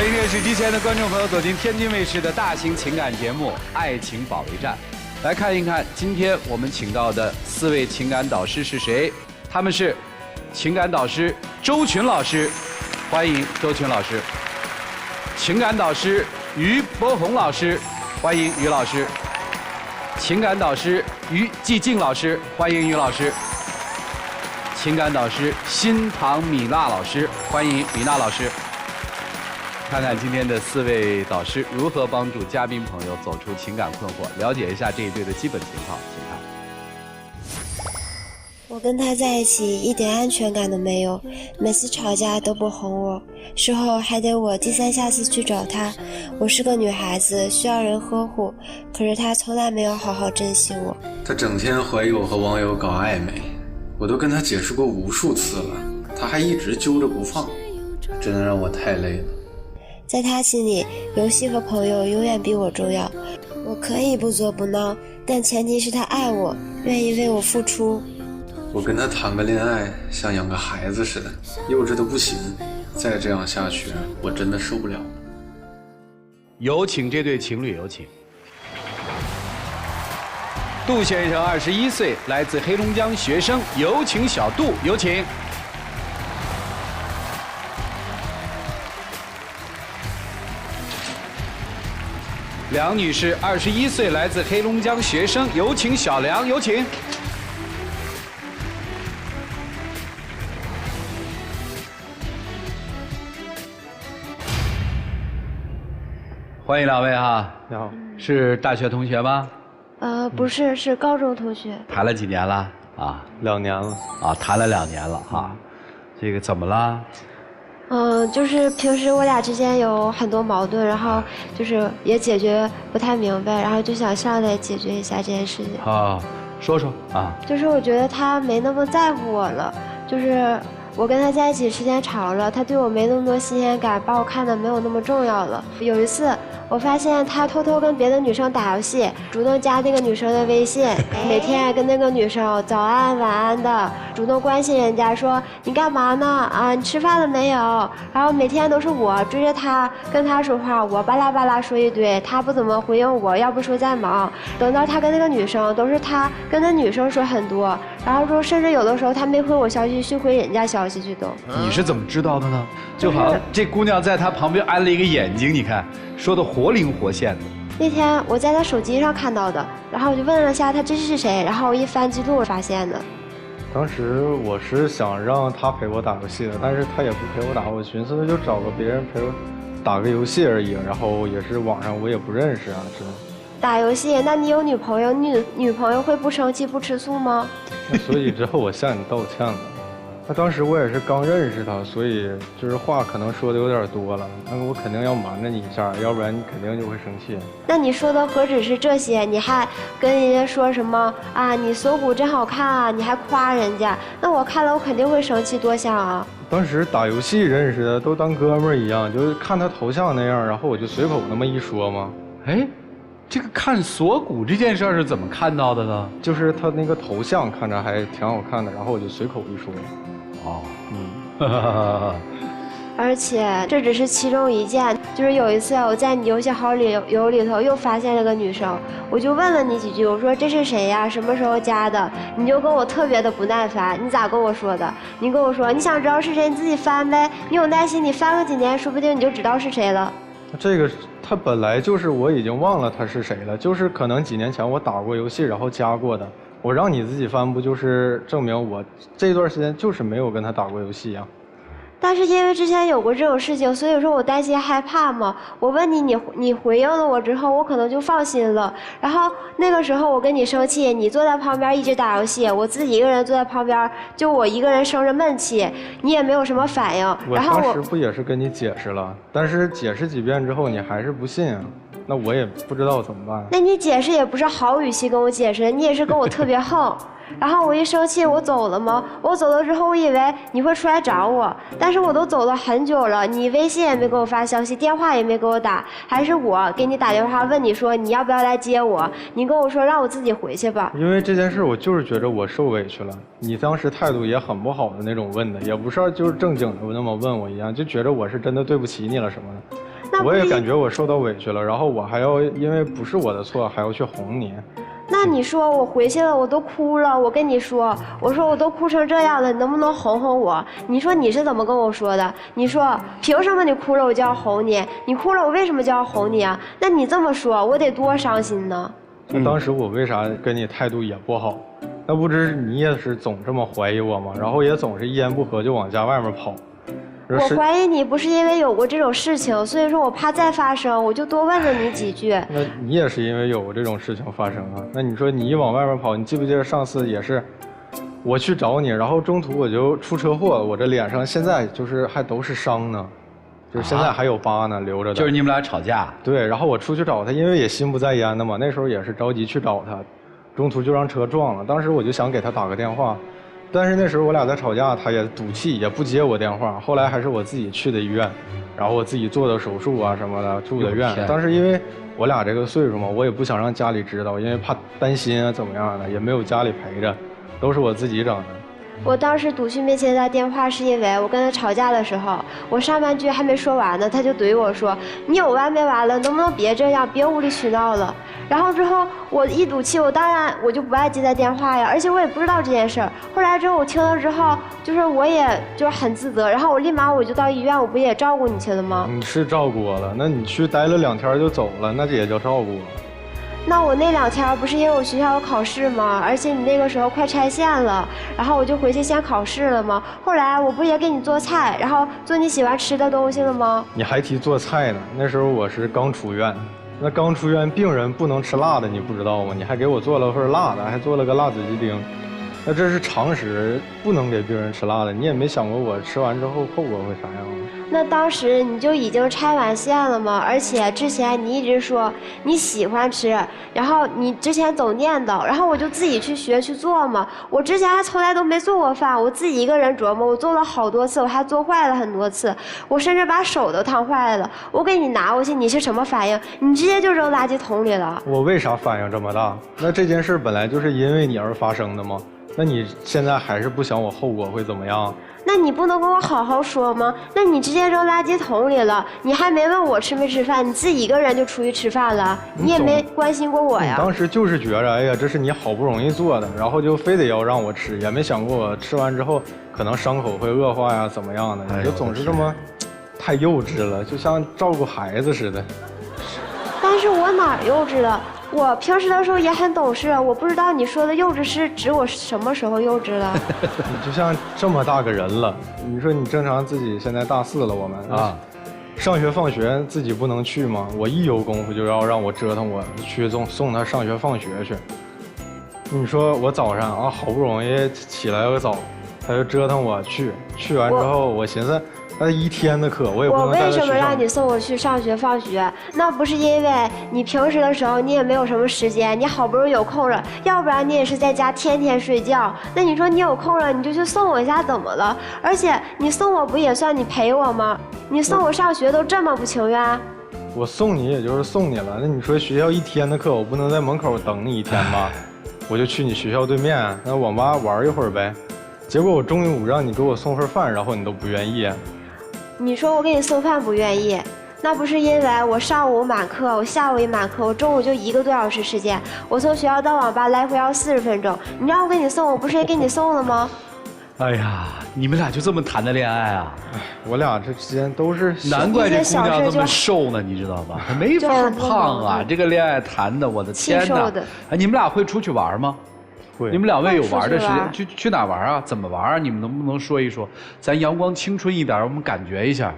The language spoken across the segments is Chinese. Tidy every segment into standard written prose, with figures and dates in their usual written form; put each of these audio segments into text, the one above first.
欢迎电视机前的观众朋友走进天津卫视的大型情感节目《爱情保卫战》，来看一看今天我们请到的4位情感导师是谁？他们是情感导师周群老师，欢迎周群老师；情感导师于博宏老师，欢迎于老师；情感导师于继静老师，欢迎于老师；情感导师辛唐米娜老师，欢迎米娜老师。看看今天的4位导师如何帮助嘉宾朋友走出情感困惑，了解一下这一对的基本情况，请看。我跟他在一起一点安全感都没有，每次吵架都不哄我，事后还得我低三下四去找他。我是个女孩子，需要人呵护，可是他从来没有好好珍惜我。他整天怀疑我和网友搞暧昧，我都跟他解释过无数次了，他还一直揪着不放，真的让我太累了。在他心里，游戏和朋友永远比我重要。我可以不作不闹，但前提是他爱我，愿意为我付出。我跟他谈个恋爱像养个孩子似的，幼稚的不行，再这样下去我真的受不了了。有请这对情侣，有请。杜先生21岁，来自黑龙江学生，有请小杜，有请。梁女士21岁，来自黑龙江学生，有请小梁，有请。欢迎两位哈。你好。是大学同学吗？不是，是高中同学。谈了几年了？啊，2年了。啊，谈了2年了哈。这个怎么了？就是平时我俩之间有很多矛盾，然后就是也解决不太明白，然后就想上来解决一下这件事情。啊，说说啊。就是我觉得他没那么在乎我了，就是我跟他在一起时间长了，他对我没那么多新鲜感，把我看得没有那么重要了。有一次我发现他偷偷跟别的女生打游戏，主动加那个女生的微信，每天跟那个女生早安晚安的，主动关心人家说你干嘛呢啊，你吃饭了没有？然后每天都是我追着他跟他说话，我巴拉巴拉说一堆，他不怎么回应我，要不说在忙。等到他跟那个女生，都是他跟那女生说很多，然后说甚至有的时候他没回我消息去回人家消息去都。你是怎么知道的呢？就好像这姑娘在他旁边安了一个眼睛，你看说的活灵活现的。那天我在他手机上看到的，然后我就问了一下他这是谁，然后我一翻记录发现的。当时我是想让他陪我打游戏的，但是他也不陪我打，我寻思就找个别人陪我打个游戏而已，然后也是网上我也不认识啊，是。打游戏？那你有女朋友，女朋友会不生气不吃醋吗？所以之后我向你道歉了。那当时我也是刚认识他，所以就是话可能说的有点多了，那我肯定要瞒着你一下，要不然你肯定就会生气。那你说的何止是这些，你还跟人家说什么啊？你锁骨真好看啊，你还夸人家，那我看了我肯定会生气，多想啊。当时打游戏认识的，都当哥们儿一样，就是看他头像那样，然后我就随口那么一说嘛。哎，这个看锁骨这件事是怎么看到的呢？就是他那个头像看着还挺好看的，然后我就随口一说。哦，而且这只是其中一件，就是有一次我在你游戏好里头又发现了个女生，我就问了你几句，我说这是谁呀？什么时候加的？你就跟我特别的不耐烦，你咋跟我说的？你跟我说你想知道是谁，你自己翻呗，你有耐心你翻个几年，说不定你就知道是谁了。这个他本来就是我已经忘了他是谁了，就是可能几年前我打过游戏然后加过的。我让你自己翻，不就是证明我这段时间就是没有跟他打过游戏啊？但是因为之前有过这种事情，所以说我担心害怕嘛。我问你，你回应了我之后，我可能就放心了。然后那个时候我跟你生气，你坐在旁边一直打游戏，我自己一个人坐在旁边，就我一个人生着闷气，你也没有什么反应。我当时不也是跟你解释了，但是解释几遍之后你还是不信啊。那我也不知道怎么办。那你解释也不是好语气跟我解释，你也是跟我特别横。然后我一生气我走了吗？我走了之后我以为你会出来找我，但是我都走了很久了，你微信也没给我发消息，电话也没给我打，还是我给你打电话问你说你要不要来接我，你跟我说让我自己回去吧。因为这件事我就是觉得我受委屈了，你当时态度也很不好的那种问的，也不是就是正经的那么问我一样，就觉得我是真的对不起你了什么的。我也感觉我受到委屈了，然后我还要因为不是我的错还要去哄你。那你说我回去了，我都哭了，我跟你说，我说我都哭成这样了，你能不能哄哄我？你说你是怎么跟我说的？你说凭什么你哭了我就要哄你？你哭了我为什么就要哄你啊？那你这么说，我得多伤心呢？那当时我为啥跟你态度也不好？那不知你也是总这么怀疑我吗？然后也总是一言不合就往家外面跑。我怀疑你不是因为有过这种事情，所以说我怕再发生，我就多问了你几句。那你也是因为有过这种事情发生啊？那你说你一往外面跑，你记不记得上次也是，我去找你，然后中途我就出车祸，我这脸上现在就是还都是伤呢，就是现在还有疤呢，留着的。就是你们俩吵架。对，然后我出去找他，因为也心不在焉的嘛，那时候也是着急去找他，中途就让车撞了。当时我就想给他打个电话。但是那时候我俩在吵架，他也赌气，也不接我电话。后来还是我自己去的医院，然后我自己做的手术啊什么的，住的院。当时因为我俩这个岁数嘛，我也不想让家里知道，因为怕担心啊怎么样的，也没有家里陪着，都是我自己整的。我当时赌气没接他电话，是因为我跟他吵架的时候，我上半句还没说完呢，他就怼我说：“你有完没完了？能不能别这样，别无理取闹了？”然后之后我一赌气，我当然我就不爱接他电话呀，而且我也不知道这件事儿。后来之后我听了之后，就是我也就是很自责，然后我立马我就到医院，我不也照顾你去了吗？你是照顾我了，那你去待了2天就走了，那这也叫照顾我。那我那2天不是因为我学校有考试吗？而且你那个时候快拆线了，然后我就回去先考试了吗？后来我不也给你做菜，然后做你喜欢吃的东西了吗？你还提做菜呢？那时候我是刚出院，那刚出院病人不能吃辣的，你不知道吗？你还给我做了份辣的，还做了个辣子鸡丁，那这是常识，不能给病人吃辣的。你也没想过我吃完之后后果会啥样吗？那当时你就已经拆完线了吗？而且之前你一直说你喜欢吃，然后你之前总念叨，然后我就自己去学去做嘛。我之前还从来都没做过饭，我自己一个人琢磨，我做了好多次，我还做坏了很多次，我甚至把手都烫坏了。我给你拿过去，你是什么反应？你直接就扔垃圾桶里了。我为啥反应这么大？那这件事本来就是因为你而发生的吗？那你现在还是不想我后果会怎么样？那你不能跟我好好说吗？那你直接扔垃圾桶里了，你还没问我吃没吃饭，你自己一个人就出去吃饭了，你也没关心过我呀。当时就是觉着，哎呀，这是你好不容易做的，然后就非得要让我吃，也没想过我吃完之后可能伤口会恶化呀，怎么样的？你就总是这么太幼稚了，就像照顾孩子似的。但是我哪儿幼稚了？我平时的时候也很懂事，我不知道你说的幼稚是指我什么时候幼稚了？你就像这么大个人了，你说你正常自己现在大4了，我们啊，上学放学自己不能去吗？我一有功夫就要让我折腾我去送他上学放学去。你说我早上啊好不容易起来个早，他就折腾我去完之后，我寻思。那1天的课我也不能带他去上。我为什么让你送我去上学放学？那不是因为你平时的时候你也没有什么时间，你好不容易有空了，要不然你也是在家天天睡觉。那你说你有空了，你就去送我一下，怎么了？而且你送我不也算你陪我吗？你送我上学都这么不情愿。我送你也就是送你了，那你说学校1天的课，我不能在门口等你1天吧？我就去你学校对面那网吧玩一会儿呗。结果我中午让你给我送份饭，然后你都不愿意。你说我给你送饭不愿意，那不是因为我上午满课，我下午也满课，我中午就1个多小时时间，我从学校到网吧来回要40分钟。你让我给你送，我不是也给你送了吗？哎呀，你们俩就这么谈的恋爱啊？我俩这之间都是……难怪这姑娘这么瘦呢，你知道吧？她没法胖啊！这个恋爱谈的，我的天哪！哎，你们俩会出去玩吗？会。你们2位有玩的时间，去哪玩啊？怎么玩啊？你们能不能说一说？咱阳光青春一点，我们感觉一下。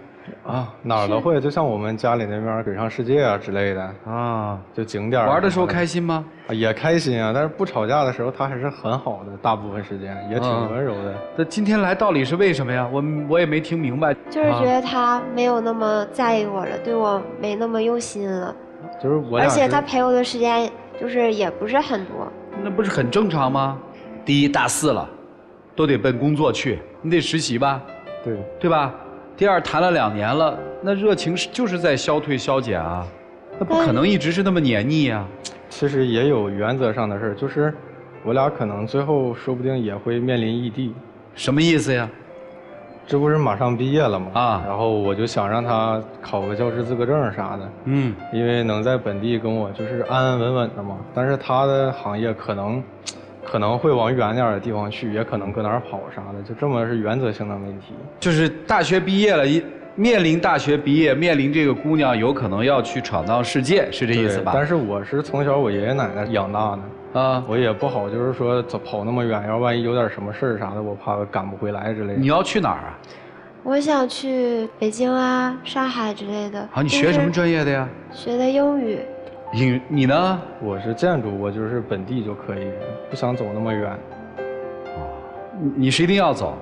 啊，哪儿都会，就像我们家里那边水上世界啊之类的啊，就景点。玩的时候开心吗？也开心啊，但是不吵架的时候，他还是很好的，大部分时间也挺温柔的。那今天来到底是为什么呀？我也没听明白。就是觉得他没有那么在意我了，对我没那么用心了。就是我俩，而且他陪我的时间就是也不是很多。那不是很正常吗？第一，大4了，都得奔工作去，你得实习吧？对吧？第二，谈了2年了，那热情就是在消退消减啊，那不可能一直是那么黏腻啊。其实也有原则上的事，就是我俩可能最后说不定也会面临异地。什么意思呀？这不是马上毕业了吗？啊然后我就想让他考个教师资格证啥的，因为能在本地跟我就是安安稳稳的嘛。但是他的行业可能会往远点的地方去，也可能搁哪儿跑啥的，就这么是原则性的问题。就是大学毕业了，面临大学毕业，面临这个姑娘有可能要去闯荡世界，是这意思吧？但是我是从小我爷爷奶奶养大的啊，我也不好就是说跑那么远，要万一有点什么事儿啥的，我怕赶不回来之类的。你要去哪儿啊？我想去北京啊、上海之类的。好，你学什么专业的呀？学的英语。你呢？我是建筑，我就是本地就可以，不想走那么远。你是一定要走？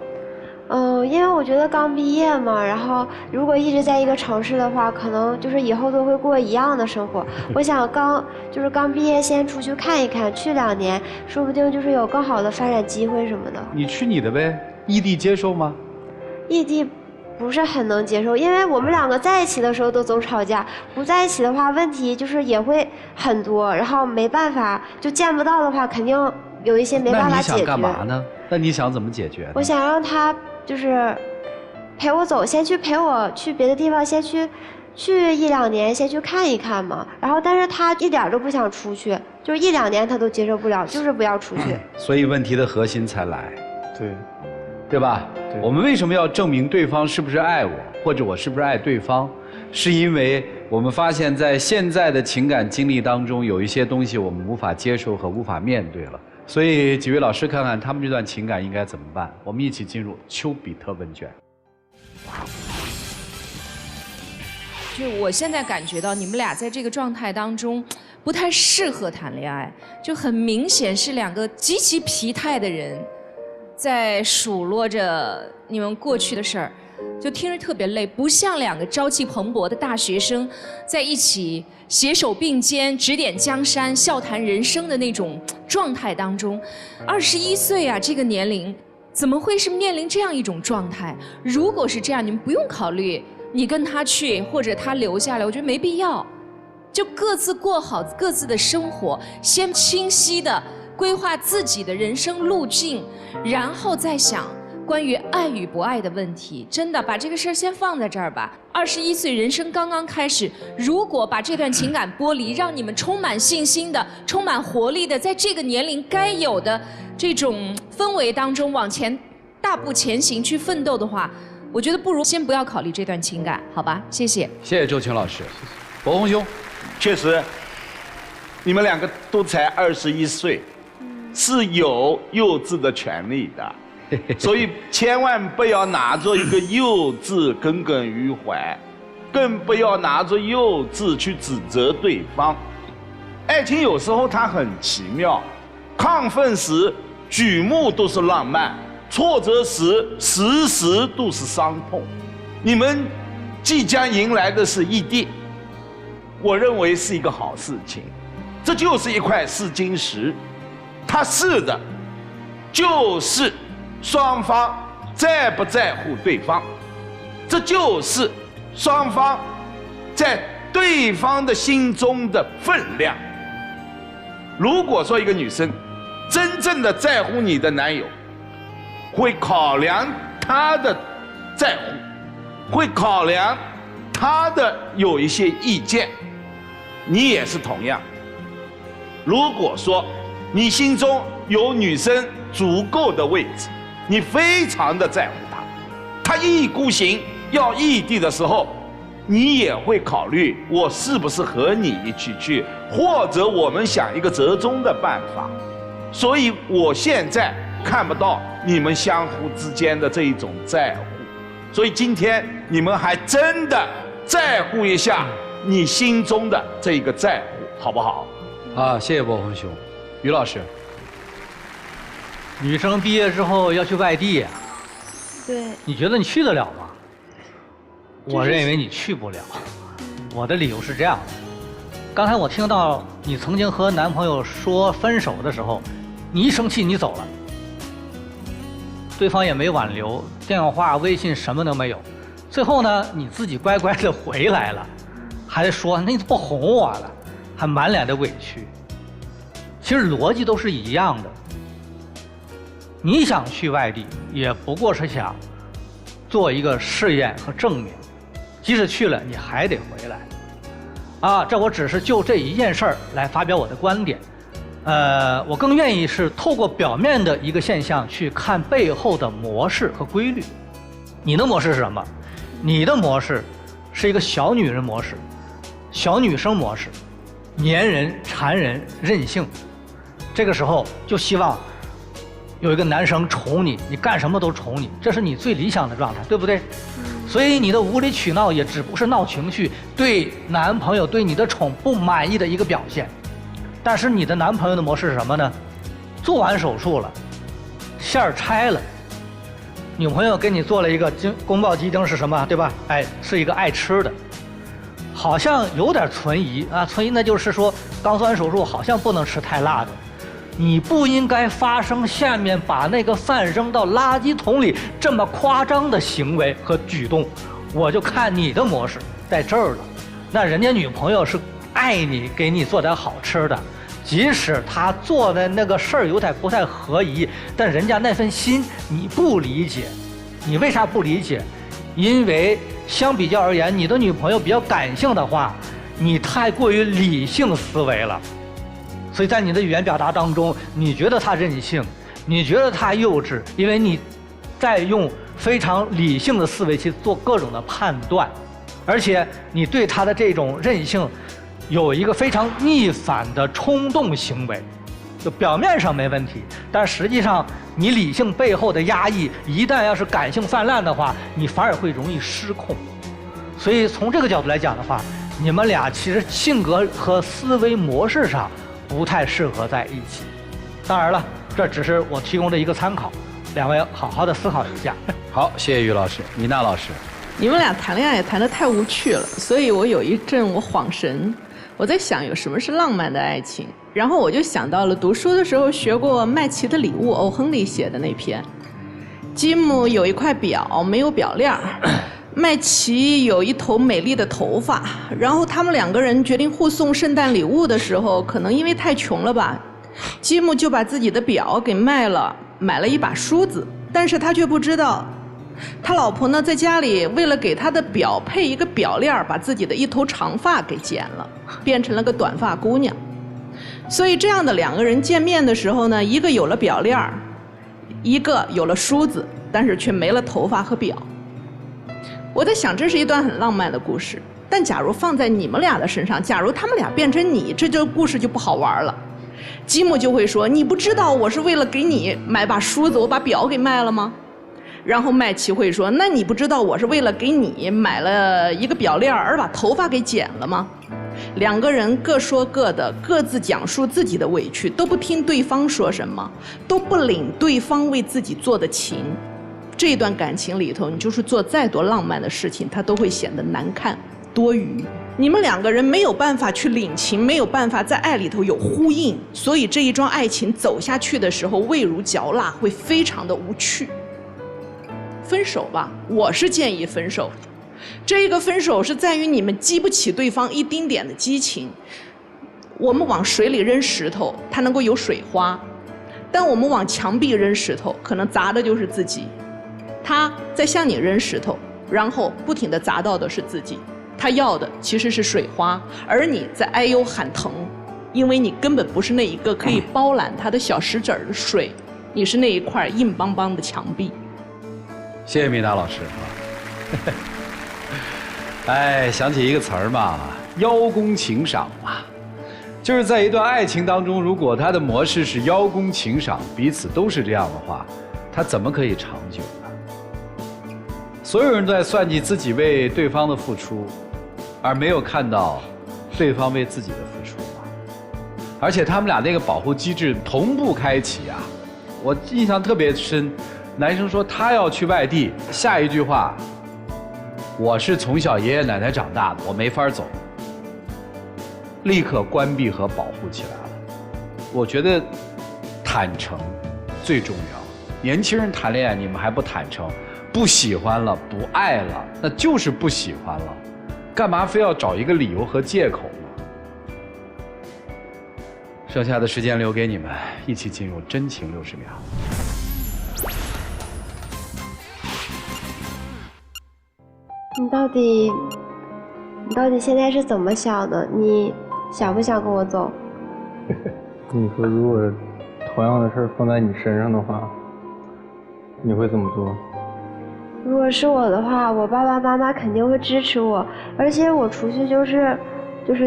因为我觉得刚毕业嘛，然后如果一直在一个城市的话，可能就是以后都会过一样的生活。我想刚毕业先出去看一看，去2年，说不定就是有更好的发展机会什么的。你去你的呗，异地接受吗？异地不是很能接受，因为我们2个在一起的时候都总吵架，不在一起的话问题就是也会很多，然后没办法，就见不到的话肯定有一些没办法解决。那你想干嘛呢？那你想怎么解决呢？我想让他就是陪我走，先去陪我去别的地方，先去1、2年，先去看一看嘛。然后，但是他一点都不想出去，就是1、2年他都接受不了，就是不要出去。所以问题的核心才来，对吧？对。我们为什么要证明对方是不是爱我，或者我是不是爱对方？是因为我们发现，在现在的情感经历当中，有一些东西我们无法接受和无法面对了。所以几位老师看看他们这段情感应该怎么办？我们一起进入丘比特问卷。就我现在感觉到你们俩在这个状态当中不太适合谈恋爱，就很明显是2个极其疲态的人在数落着你们过去的事儿，就听着特别累，不像2个朝气蓬勃的大学生在一起携手并肩指点江山笑谈人生的那种状态当中。21岁啊，这个年龄怎么会是面临这样一种状态？如果是这样，你们不用考虑你跟他去或者他留下来，我觉得没必要，就各自过好各自的生活，先清晰的规划自己的人生路径，然后再想关于爱与不爱的问题。真的把这个事儿先放在这儿吧。21岁人生刚刚开始，如果把这段情感剥离，让你们充满信心的、充满活力的，在这个年龄该有的这种氛围当中往前大步前行去奋斗的话，我觉得不如先不要考虑这段情感，好吧？谢谢。谢谢周青老师。博红兄，确实，你们2个都才21岁，是有幼稚的权利的。所以千万不要拿着一个幼稚耿耿于怀，更不要拿着幼稚去指责对方。爱情有时候它很奇妙，亢奋时举目都是浪漫，挫折时时时都是伤痛。你们即将迎来的是异地，我认为是一个好事情。这就是一块试金石，它试的就是双方在不在乎对方，这就是双方在对方的心中的分量。如果说一个女生真正的在乎你的男友，会考量他的在乎，会考量他的有一些意见，你也是同样。如果说你心中有女生足够的位置，你非常的在乎她，她一意孤行要异地的时候，你也会考虑我是不是和你一起去，或者我们想一个折中的办法。所以我现在看不到你们相互之间的这一种在乎，所以今天你们还真的在乎一下你心中的这一个在乎，好不好？啊，谢谢博红兄。于老师，女生毕业之后要去外地，对，你觉得你去得了吗？我认为你去不了。我的理由是这样的：刚才我听到你曾经和男朋友说分手的时候，你一生气你走了，对方也没挽留，电话、微信什么都没有，最后呢你自己乖乖的回来了，还说那不哄我了，还满脸的委屈。其实逻辑都是一样的。你想去外地，也不过是想做一个试验和证明，即使去了你还得回来。啊，这我只是就这一件事儿来发表我的观点。我更愿意是透过表面的一个现象去看背后的模式和规律。你的模式是什么？你的模式是一个小女人模式，小女生模式，粘人、缠人、任性。这个时候就希望有一个男生宠你，你干什么都宠你，这是你最理想的状态，对不对？所以你的无理取闹也只不过是闹情绪，对男朋友对你的宠不满意的一个表现。但是你的男朋友的模式是什么呢？做完手术了，馅儿拆了，女朋友给你做了一个宫保鸡丁是什么，对吧？哎，是一个爱吃的，好像有点存疑啊。存疑那就是说刚做完手术好像不能吃太辣的，你不应该发生下面把那个饭扔到垃圾桶里这么夸张的行为和举动。我就看你的模式在这儿了。那人家女朋友是爱你，给你做点好吃的，即使他做的那个事儿有点不太合宜，但人家那份心你不理解。你为啥不理解？因为相比较而言，你的女朋友比较感性的话，你太过于理性思维了。所以在你的语言表达当中，你觉得她任性，你觉得她幼稚，因为你在用非常理性的思维去做各种的判断，而且你对她的这种任性有一个非常逆反的冲动行为，就表面上没问题，但实际上你理性背后的压抑，一旦要是感性泛滥的话，你反而会容易失控。所以从这个角度来讲的话，你们俩其实性格和思维模式上不太适合在一起。当然了，这只是我提供的一个参考，两位好好的思考一下。好，谢谢于老师。米娜老师，你们俩谈恋爱谈得太无趣了，所以我有一阵我恍神，我在想有什么是浪漫的爱情，然后我就想到了读书的时候学过麦琪的礼物，欧亨利写的那篇。吉姆有一块表，没有表链；麦琪有一头美丽的头发。然后他们两个人决定互送圣诞礼物的时候，可能因为太穷了吧，吉姆就把自己的表给卖了，买了一把梳子。但是他却不知道，他老婆呢在家里为了给他的表配一个表链，把自己的一头长发给剪了，变成了个短发姑娘。所以这样的两个人见面的时候呢，一个有了表链，一个有了梳子，但是却没了头发和表。我在想，这是一段很浪漫的故事，但假如放在你们俩的身上，假如他们俩变成你，这就故事就不好玩了。吉姆就会说，你不知道我是为了给你买把梳子，我把表给卖了吗？然后麦琪会说，那你不知道我是为了给你买了一个表链而把头发给剪了吗？两个人各说各的，各自讲述自己的委屈，都不听对方说什么，都不领对方为自己做的情。这段感情里头，你就是做再多浪漫的事情，它都会显得难看多余。你们两个人没有办法去领情，没有办法在爱里头有呼应，所以这一桩爱情走下去的时候，味如嚼蜡，会非常的无趣。分手吧，我是建议分手。这一个分手是在于你们激不起对方一丁点的激情。我们往水里扔石头，它能够有水花；但我们往墙壁扔石头，可能砸的就是自己。他在向你扔石头，然后不停地砸到的是自己。他要的其实是水花，而你在哎呦喊疼，因为你根本不是那一个可以包揽他的小石子儿的水，你是那一块硬邦邦的墙壁。谢谢米娜老师。哎，想起一个词儿嘛，邀功请赏嘛，就是在一段爱情当中，如果他的模式是邀功请赏，彼此都是这样的话，他怎么可以长久呢？所有人都在算计自己为对方的付出，而没有看到对方为自己的付出嘛。而且他们俩那个保护机制同步开启啊，我印象特别深。男生说他要去外地，下一句话，我是从小爷爷奶奶长大的，我没法走，立刻关闭和保护起来了。我觉得坦诚最重要。年轻人谈恋爱，你们还不坦诚，不喜欢了，不爱了，那就是不喜欢了，干嘛非要找一个理由和借口呢？剩下的时间留给你们，一起进入真情60秒。你到底现在是怎么想的？你想不想跟我走？你说如果同样的事儿放在你身上的话，你会怎么做？如果是我的话，我爸爸妈妈肯定会支持我，而且我出去就是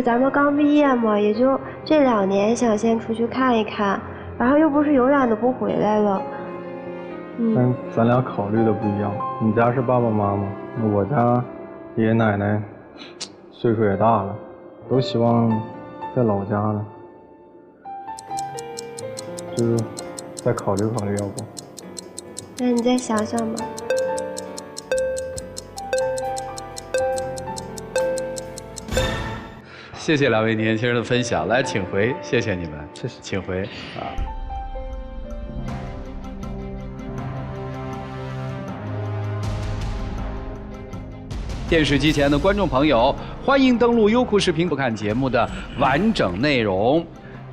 咱们刚毕业嘛，也就这2年，想先出去看一看，然后又不是永远都不回来了。但咱俩考虑的不一样，你家是爸爸妈妈，我家爷爷奶奶岁数也大了，都希望在老家呢，就再考虑考虑，要不？那你再想想吧。谢谢2位年轻人的分享，来，请回，谢谢你们，谢谢，请回啊。电视机前的观众朋友，欢迎登录优酷视频看节目的完整内容。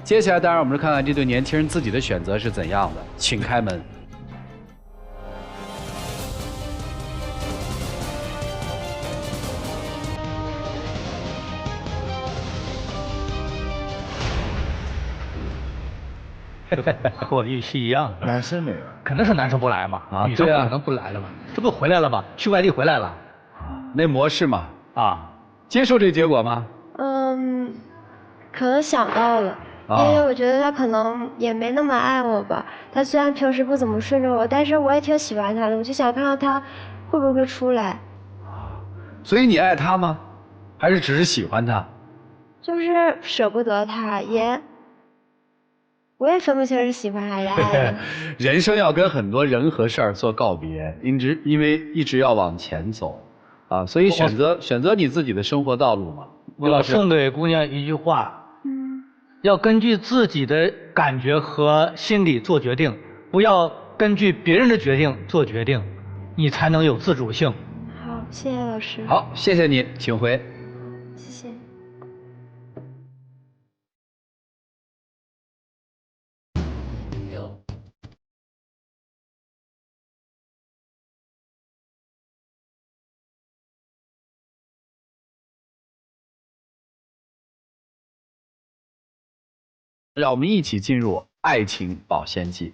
接下来，当然我们看看这对年轻人自己的选择是怎样的，请开门。和我的预期一样，男生没有，肯定是男生不来嘛，女生对啊不可能不来了嘛，这不回来了吗？去外地回来了，那模式嘛，啊，接受这结果吗？可能想到了，因为我觉得他可能也没那么爱我吧。他虽然平时不怎么顺着我，但是我也挺喜欢他的，我就想看看他会不会出来。所以你爱他吗？还是只是喜欢他？就是舍不得他，我也分不清是喜欢还是爱。人生要跟很多人和事儿做告别，因为一直要往前走，啊，所以选择你自己的生活道路嘛。我送给姑娘一句话，要根据自己的感觉和心理做决定，不要根据别人的决定做决定，你才能有自主性。好，谢谢老师。好，谢谢你，请回。谢谢。让我们一起进入爱情保鲜剂。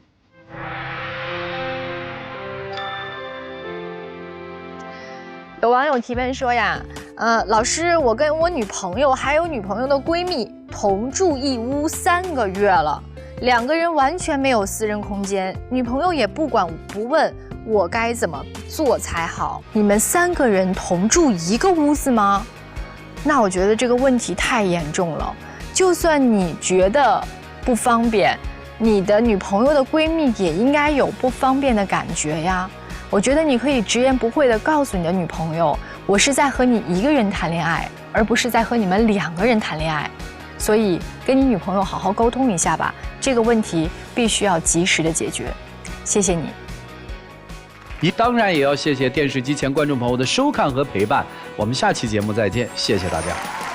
有网友提问说呀，老师，我跟我女朋友还有女朋友的闺蜜同住一屋3个月了，2个人完全没有私人空间，女朋友也不管不问，我该怎么做才好？你们3个人同住一个屋子吗？那我觉得这个问题太严重了。就算你觉得不方便，你的女朋友的闺蜜也应该有不方便的感觉呀。我觉得你可以直言不讳地告诉你的女朋友，我是在和你一个人谈恋爱，而不是在和你们2个人谈恋爱。所以跟你女朋友好好沟通一下吧，这个问题必须要及时的解决。谢谢你。当然也要谢谢电视机前观众朋友的收看和陪伴，我们下期节目再见，谢谢大家。